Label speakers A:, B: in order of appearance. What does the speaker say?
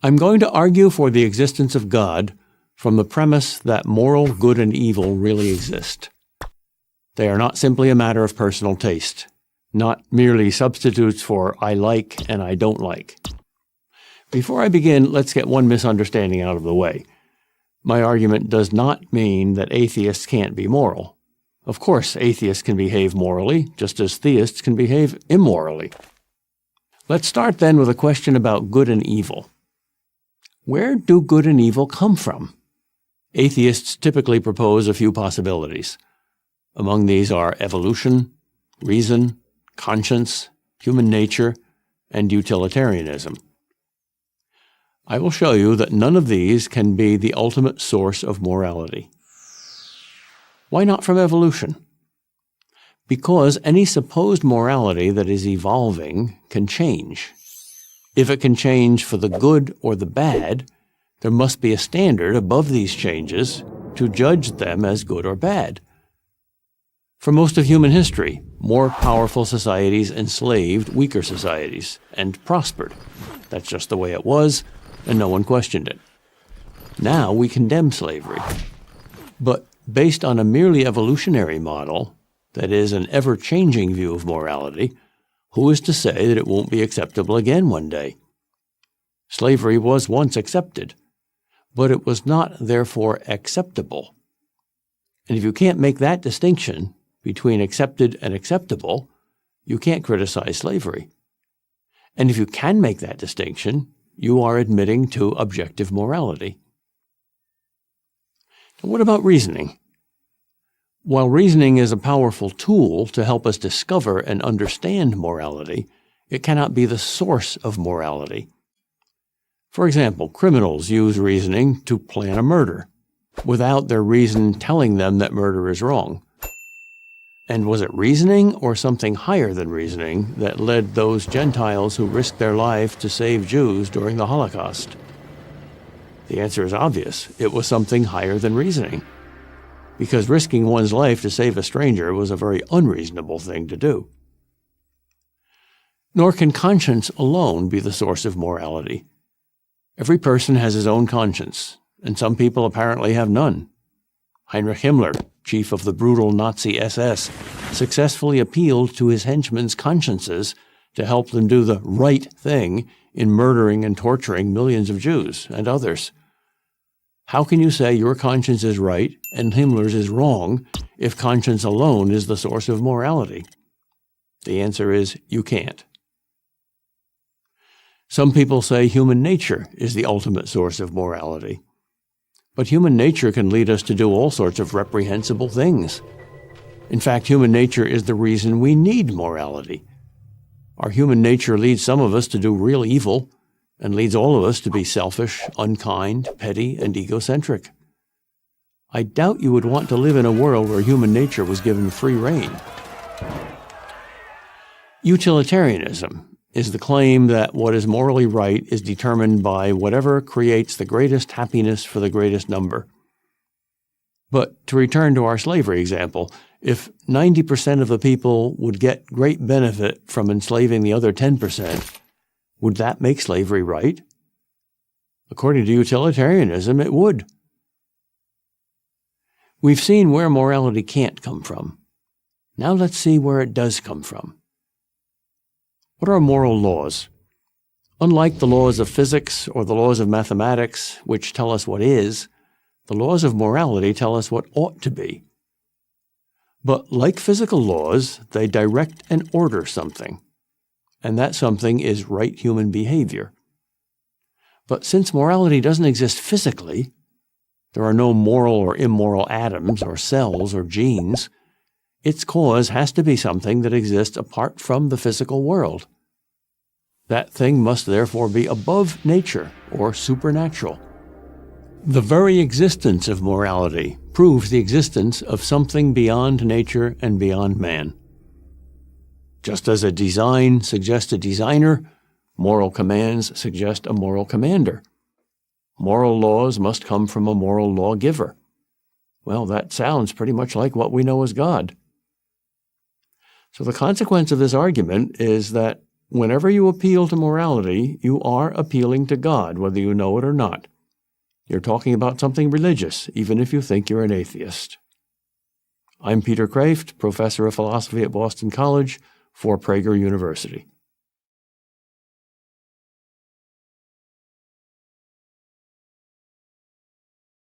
A: I'm going to argue for the existence of God from the premise that moral good and evil really exist. They are not simply a matter of personal taste, not merely substitutes for I like and I don't like. Before I begin, let's get one misunderstanding out of the way. My argument does not mean that atheists can't be moral. Of course, atheists can behave morally, just as theists can behave immorally. Let's start then with a question about good and evil. Where do good and evil come from? Atheists typically propose a few possibilities. Among these are evolution, reason, conscience, human nature, and utilitarianism. I will show you that none of these can be the ultimate source of morality. Why not from evolution? Because any supposed morality that is evolving can change. If it can change for the good or the bad, there must be a standard above these changes to judge them as good or bad. For most of human history, more powerful societies enslaved weaker societies and prospered. That's just the way it was, and no one questioned it. Now we condemn slavery. But based on a merely evolutionary model, that is, an ever-changing view of morality, who is to say that it won't be acceptable again one day? Slavery was once accepted, but it was not therefore acceptable. And if you can't make that distinction between accepted and acceptable, you can't criticize slavery. And if you can make that distinction, you are admitting to objective morality. What about reasoning? While reasoning is a powerful tool to help us discover and understand morality, it cannot be the source of morality. For example, criminals use reasoning to plan a murder, without their reason telling them that murder is wrong. And was it reasoning or something higher than reasoning that led those Gentiles who risked their life to save Jews during the Holocaust? The answer is obvious. It was something higher than reasoning, because risking one's life to save a stranger was a very unreasonable thing to do. Nor can conscience alone be the source of morality. Every person has his own conscience, and some people apparently have none. Heinrich Himmler, chief of the brutal Nazi SS, successfully appealed to his henchmen's consciences to help them do the right thing in murdering and torturing millions of Jews and others. How can you say your conscience is right and Himmler's is wrong if conscience alone is the source of morality? The answer is you can't. Some people say human nature is the ultimate source of morality. But human nature can lead us to do all sorts of reprehensible things. In fact, human nature is the reason we need morality. Our human nature leads some of us to do real evil, and leads all of us to be selfish, unkind, petty, and egocentric. I doubt you would want to live in a world where human nature was given free rein. Utilitarianism is the claim that what is morally right is determined by whatever creates the greatest happiness for the greatest number. But to return to our slavery example, if 90% of the people would get great benefit from enslaving the other 10%, would that make slavery right? According to utilitarianism, it would. We've seen where morality can't come from. Now let's see where it does come from. What are moral laws? Unlike the laws of physics or the laws of mathematics, which tell us what is, the laws of morality tell us what ought to be. But like physical laws, they direct and order something, and that something is right human behavior. But since morality doesn't exist physically, there are no moral or immoral atoms or cells or genes, its cause has to be something that exists apart from the physical world. That thing must therefore be above nature or supernatural. The very existence of morality proves the existence of something beyond nature and beyond man. Just as a design suggests a designer, moral commands suggest a moral commander. Moral laws must come from a moral lawgiver. Well, that sounds pretty much like what we know as God. So the consequence of this argument is that Whenever you appeal to morality, you are appealing to God, whether you know it or not. You're talking about something religious, even if you think you're an atheist. I'm Peter Kraft, professor of philosophy at Boston College for Prager University.